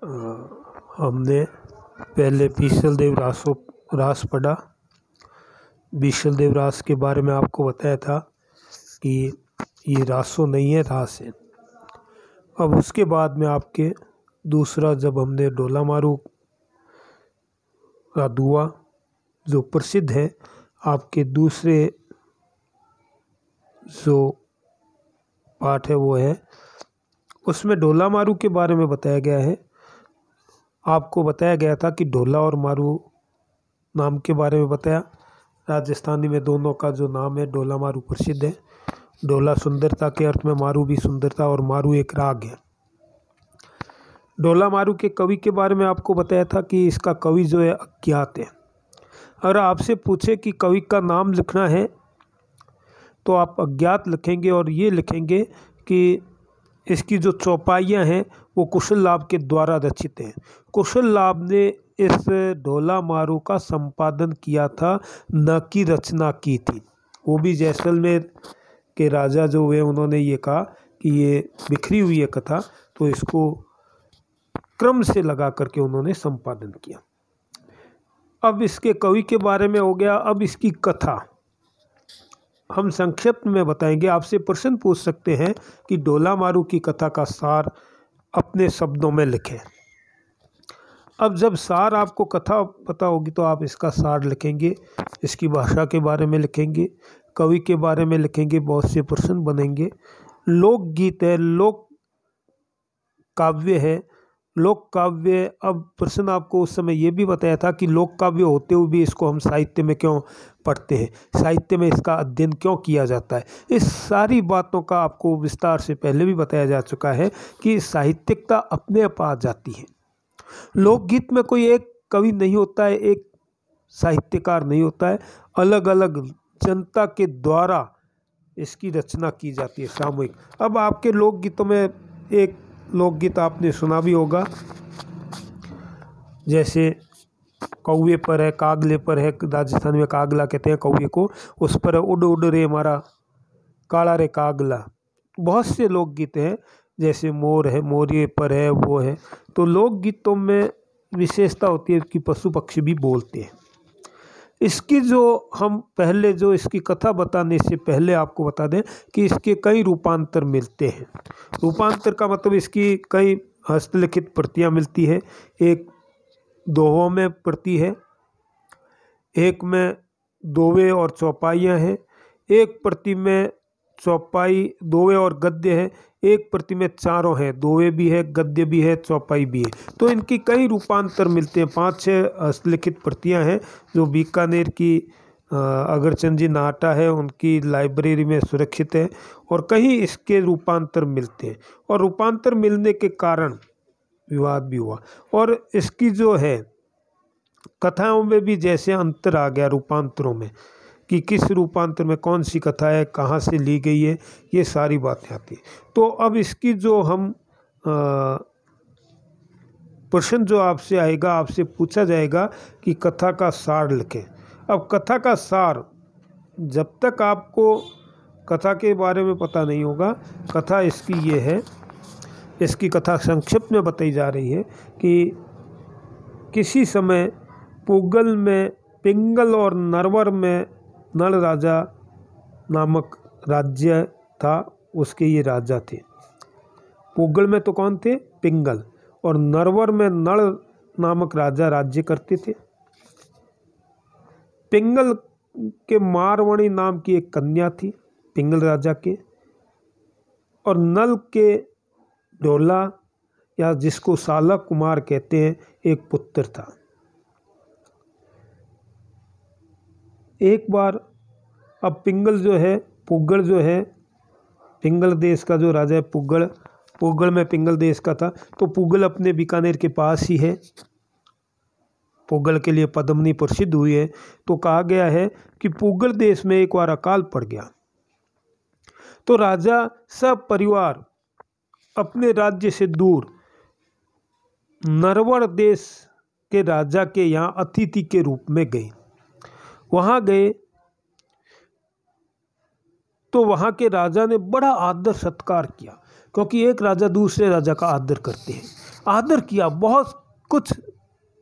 हमने पहले बीसल देव रास पढ़ा। बीसल देव रास के बारे में आपको बताया था कि ये रासो नहीं है, रास है। अब उसके बाद में आपके दूसरा जब हमने डोला मारू का दुआ जो प्रसिद्ध है, आपके दूसरे जो पाठ है वो है, उसमें डोला मारू के बारे में बताया गया है। आपको बताया गया था कि डोला और मारू नाम के बारे में बताया। राजस्थानी में दोनों का जो नाम है डोला मारू प्रसिद्ध है। डोला सुंदरता के अर्थ में, मारू भी सुंदरता, और मारू एक राग है। डोला मारू के कवि के बारे में आपको बताया था कि इसका कवि जो है अज्ञात है। अगर आपसे पूछे कि कवि का नाम लिखना है तो आप अज्ञात लिखेंगे और ये लिखेंगे कि इसकी जो चौपाइयाँ हैं वो कुशल लाभ के द्वारा रचित हैं। कुशल लाभ ने इस डोला मारू का संपादन किया था, न कि रचना की थी। वो भी जैसलमेर के राजा जो हुए उन्होंने ये कहा कि ये बिखरी हुई है कथा, तो इसको क्रम से लगा करके उन्होंने संपादन किया। अब इसके कवि के बारे में हो गया। अब इसकी कथा हम संक्षिप्त में बताएंगे। आपसे प्रश्न पूछ सकते हैं कि डोला मारू की कथा का सार अपने शब्दों में लिखें। अब जब सार आपको कथा पता होगी तो आप इसका सार लिखेंगे, इसकी भाषा के बारे में लिखेंगे, कवि के बारे में लिखेंगे, बहुत से प्रश्न बनेंगे। लोकगीत है, लोक काव्य है, लोक काव्य। अब प्रश्न आपको उस समय ये भी बताया था कि लोक काव्य होते हुए भी इसको हम साहित्य में क्यों पढ़ते हैं, साहित्य में इसका अध्ययन क्यों किया जाता है। इस सारी बातों का आपको विस्तार से पहले भी बताया जा चुका है कि साहित्यिकता अपने आप आ जाती है। लोकगीत में कोई एक कवि नहीं होता है, एक साहित्यकार नहीं होता है, अलग अलग जनता के द्वारा इसकी रचना की जाती है, सामूहिक। अब आपके लोकगीतों में एक लोकगीत आपने सुना भी होगा, जैसे कौवे पर है, कागले पर है, राजस्थान में कागला कहते हैं कौवे को, उस पर उड़ उड़ रे हमारा काला रे कागला। बहुत से लोकगीत हैं, जैसे मोर है, मोरिये पर है, वो है। तो लोकगीतों में विशेषता होती है कि पशु पक्षी भी बोलते हैं। इसकी जो हम पहले जो इसकी कथा बताने से पहले आपको बता दें कि इसके कई रूपांतर मिलते हैं। रूपांतर का मतलब इसकी कई हस्तलिखित प्रतियां मिलती है। एक दोहों में प्रति है, एक में दोवे और चौपाइयाँ हैं, एक प्रति में चौपाई, दोवे और गद्य है, एक प्रति में चारों हैं, दोवे भी है, गद्य भी है, चौपाई भी है। तो इनकी कई रूपांतर मिलते हैं। 5-6 हस्तलिखित प्रतियां हैं जो बीकानेर की अगरचंद जी नाहटा है उनकी लाइब्रेरी में सुरक्षित है, और कहीं इसके रूपांतर मिलते हैं। और रूपांतर मिलने के कारण विवाद भी हुआ, और इसकी जो है कथाओं में भी जैसे अंतर आ गया रूपांतरों में, कि किस रूपांतर में कौन सी कथा है, कहाँ से ली गई है, ये सारी बातें आती हैं। तो अब इसकी जो हम प्रश्न जो आपसे आएगा, आपसे पूछा जाएगा कि कथा का सार लिखें। अब कथा का सार, जब तक आपको कथा के बारे में पता नहीं होगा, कथा इसकी ये है, इसकी कथा संक्षिप्त में बताई जा रही है कि किसी समय पुगल में पिंगल और नरवर में नल राजा नामक राज्य था, उसके ये राजा थे। पुगल में तो कौन थे? पिंगल। और नरवर में नल नामक राजा राज्य करते थे। पिंगल के मारवाणी नाम की एक कन्या थी पिंगल राजा के, और नल के डोला या जिसको साला कुमार कहते हैं एक पुत्र था। एक बार अब पिंगल जो है, पुगल जो है, पिंगल देश का जो राजा है पुगल में पिंगल देश का था, तो पुगल अपने बीकानेर के पास ही है। पुगल के लिए पद्मनी प्रसिद्ध हुई है। तो कहा गया है कि पुगल देश में एक बार अकाल पड़ गया, तो राजा सब परिवार अपने राज्य से दूर नरवर देश के राजा के यहाँ अतिथि के रूप में गए। वहाँ गए तो वहाँ के राजा ने बड़ा आदर सत्कार किया, क्योंकि एक राजा दूसरे राजा का आदर करते हैं। आदर किया, बहुत कुछ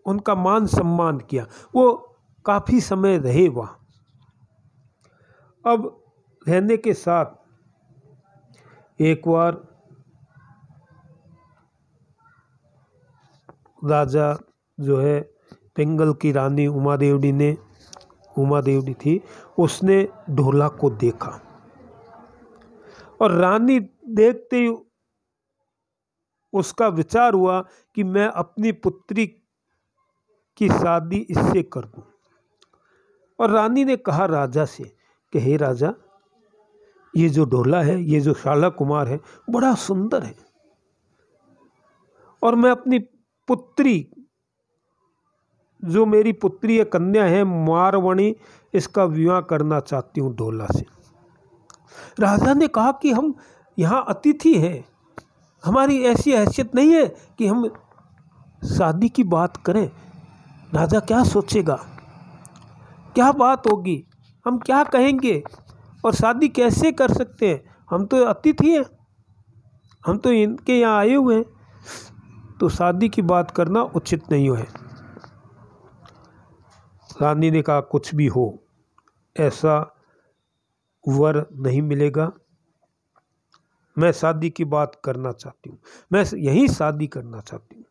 उनका मान सम्मान किया। वो काफ़ी समय रहे वहाँ। अब रहने के साथ एक बार राजा जो है पिंगल की रानी उमा देवड़ी थी, उसने ढोला को देखा और रानी देखते ही उसका विचार हुआ कि मैं अपनी पुत्री की शादी इससे कर दूं। और रानी ने कहा राजा से कि हे राजा, ये जो ढोला है, ये जो शाला कुमार है, बड़ा सुंदर है और मैं अपनी पुत्री, जो मेरी पुत्री है, कन्या है मारवाणी, इसका विवाह करना चाहती हूँ ढोला से। राजा ने कहा कि हम यहाँ अतिथि हैं, हमारी ऐसी हैसियत नहीं है कि हम शादी की बात करें। राजा क्या सोचेगा, क्या बात होगी, हम क्या कहेंगे और शादी कैसे कर सकते हैं, हम तो अतिथि हैं, हम तो इनके यहाँ आए हुए हैं, तो शादी की बात करना उचित नहीं है। रानी ने कहा कुछ भी हो, ऐसा वर नहीं मिलेगा, मैं शादी की बात करना चाहती हूँ, मैं यही शादी करना चाहती हूँ।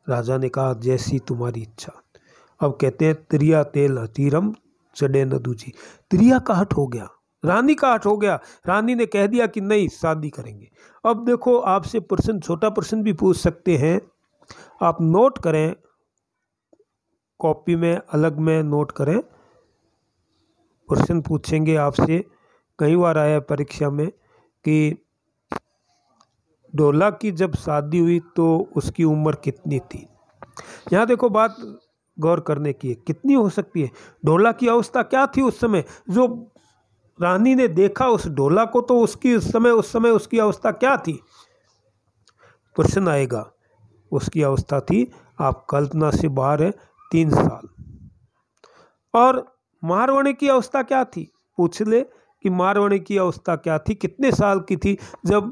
राजा ने कहा जैसी तुम्हारी इच्छा। अब कहते हैं त्रिया तेल हतीरम चढ़े न दूजी, त्रिया का हट हो गया, रानी का हट हो गया। रानी ने कह दिया कि नहीं, शादी करेंगे। अब देखो, आपसे प्रश्न, छोटा प्रश्न भी पूछ सकते हैं, आप नोट करें, कॉपी में अलग में नोट करें। प्रश्न पूछेंगे आपसे, कई बार आया परीक्षा में कि ढोला की जब शादी हुई तो उसकी उम्र कितनी थी। यहाँ देखो, बात गौर करने की है, कितनी हो सकती है, ढोला की अवस्था क्या थी उस समय, जो रानी ने देखा उस ढोला को, तो उसकी उस समय उसकी अवस्था क्या थी। प्रश्न आएगा, उसकी अवस्था थी, आप कल्पना से बाहर है, 3 साल। और मारवाणी की अवस्था क्या थी, पूछ ले कि मारवाणी की अवस्था क्या थी, कितने साल की थी जब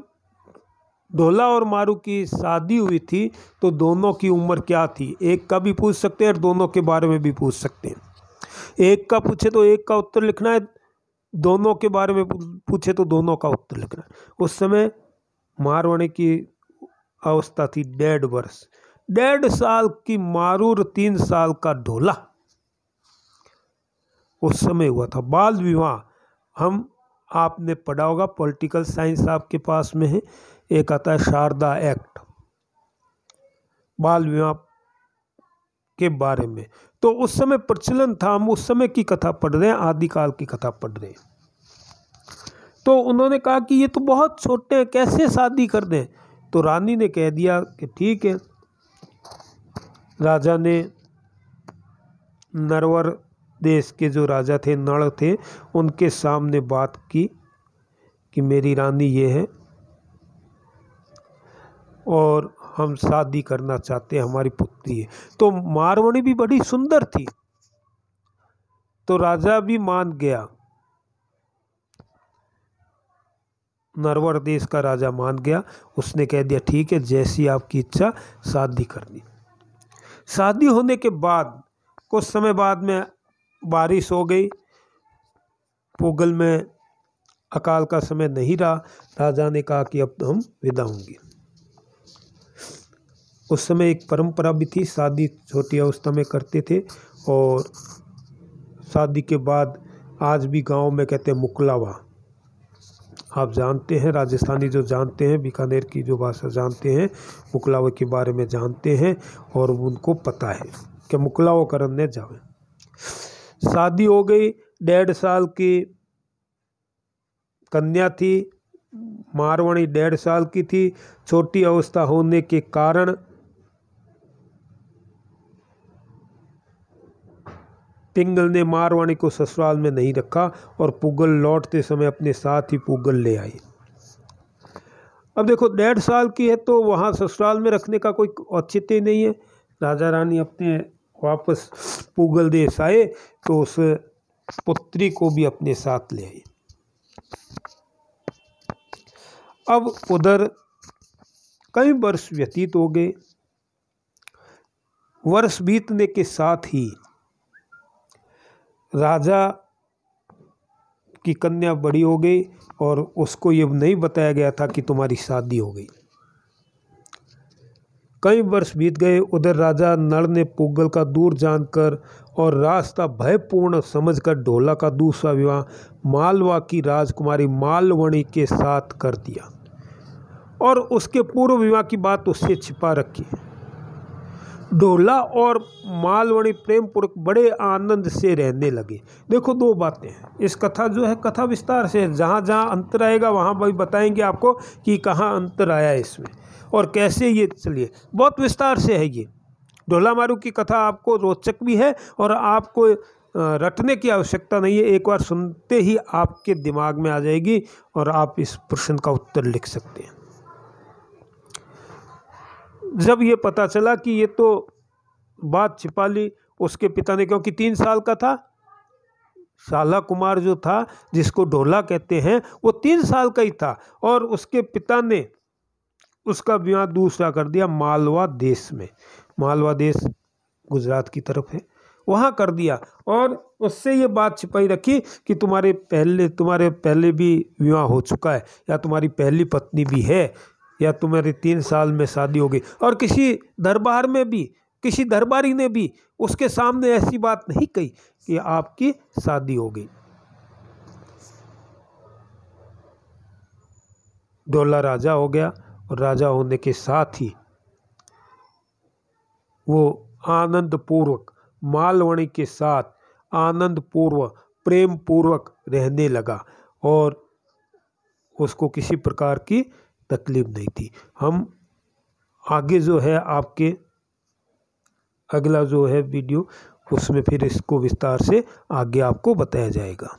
ढोला और मारू की शादी हुई थी, तो दोनों की उम्र क्या थी। एक का भी पूछ सकते हैं और दोनों के बारे में भी पूछ सकते हैं। एक का पूछे तो एक का उत्तर लिखना है, दोनों के बारे में पूछे तो दोनों का उत्तर लिखना है। उस समय मारवाणी की अवस्था थी 1.5 वर्ष, 1.5 साल की मारू और 3 साल का ढोला उस समय हुआ था। बाल विवाह, हम आपने पढ़ा होगा, पॉलिटिकल साइंस आपके पास में है, एक आता है शारदा एक्ट, बाल विवाह के बारे में। तो उस समय प्रचलन था, हम उस समय की कथा पढ़ रहे हैं, आदिकाल की कथा पढ़ रहे हैं। तो उन्होंने कहा कि ये तो बहुत छोटे हैं, कैसे शादी कर दें। तो रानी ने कह दिया कि ठीक है। राजा ने नरवर देश के जो राजा थे, नड़ थे, उनके सामने बात की कि मेरी रानी ये है और हम शादी करना चाहते हैं, हमारी पुत्री है। तो मारवाणी भी बड़ी सुंदर थी, तो राजा भी मान गया, नरवर देश का राजा मान गया। उसने कह दिया ठीक है, जैसी आपकी इच्छा, शादी करनी। शादी होने के बाद कुछ समय बाद में बारिश हो गई, पूगल में अकाल का समय नहीं रहा। राजा ने कहा कि अब तो हम विदा होंगे। उस समय एक परंपरा भी थी, शादी छोटी अवस्था में करते थे, और शादी के बाद आज भी गांव में कहते हैं मुकलावा। आप जानते हैं, राजस्थानी जो जानते हैं, बीकानेर की जो भाषा जानते हैं, मुकलावा के बारे में जानते हैं और उनको पता है कि मुकलावा करने जावे। शादी हो गई, 1.5 साल की कन्या थी, मारवाणी 1.5 साल की थी। छोटी अवस्था होने के कारण पिंगल ने मारवाणी को ससुराल में नहीं रखा और पुगल लौटते समय अपने साथ ही पुगल ले आई। अब देखो, 1.5 साल की है तो वहाँ ससुराल में रखने का कोई औचित्य नहीं है। राजा रानी अपने वापस पुगल देश आए तो उस पुत्री को भी अपने साथ ले आई। अब उधर कई वर्ष व्यतीत हो गए। वर्ष बीतने के साथ ही राजा की कन्या बड़ी हो गई और उसको ये नहीं बताया गया था कि तुम्हारी शादी हो गई। कई वर्ष बीत गए। उधर राजा नल ने पूगल का दूर जानकर और रास्ता भयपूर्ण समझकर ढोला का दूसरा विवाह मालवा की राजकुमारी मालवणी के साथ कर दिया और उसके पूर्व विवाह की बात उससे छिपा रखी। ढोला और मालवणी प्रेम पूर्वक बड़े आनंद से रहने लगे। देखो, दो बातें हैं। इस कथा जो है कथा विस्तार से है, जहाँ जहाँ अंतर आएगा वहाँ भाई बताएंगे आपको कि कहाँ अंतर आया इसमें और कैसे ये चलिए बहुत विस्तार से है। ये ढोला मारू की कथा आपको रोचक भी है और आपको रटने की आवश्यकता नहीं है। एक बार सुनते ही आपके दिमाग में आ जाएगी और आप इस प्रश्न का उत्तर लिख सकते हैं। जब ये पता चला कि ये तो बात छिपा ली उसके पिता ने, क्योंकि 3 साल का था। शाला कुमार जो था, जिसको ढोला कहते हैं, वो 3 साल का ही था और उसके पिता ने उसका विवाह दूसरा कर दिया मालवा देश में। मालवा देश गुजरात की तरफ है, वहाँ कर दिया और उससे ये बात छिपाई रखी कि तुम्हारे पहले भी विवाह हो चुका है या तुम्हारी पहली पत्नी भी है या तुम्हारी 3 साल में शादी हो गई। और किसी दरबार में भी किसी दरबारी ने भी उसके सामने ऐसी बात नहीं कही कि आपकी शादी हो गई। ढोला राजा हो गया और राजा होने के साथ ही वो आनंद पूर्वक मालवणी के साथ आनंद पूर्वक प्रेम पूर्वक रहने लगा और उसको किसी प्रकार की तकलीफ नहीं थी। हम आगे जो है आपके अगला जो है वीडियो उसमें फिर इसको विस्तार से आगे आपको बताया जाएगा।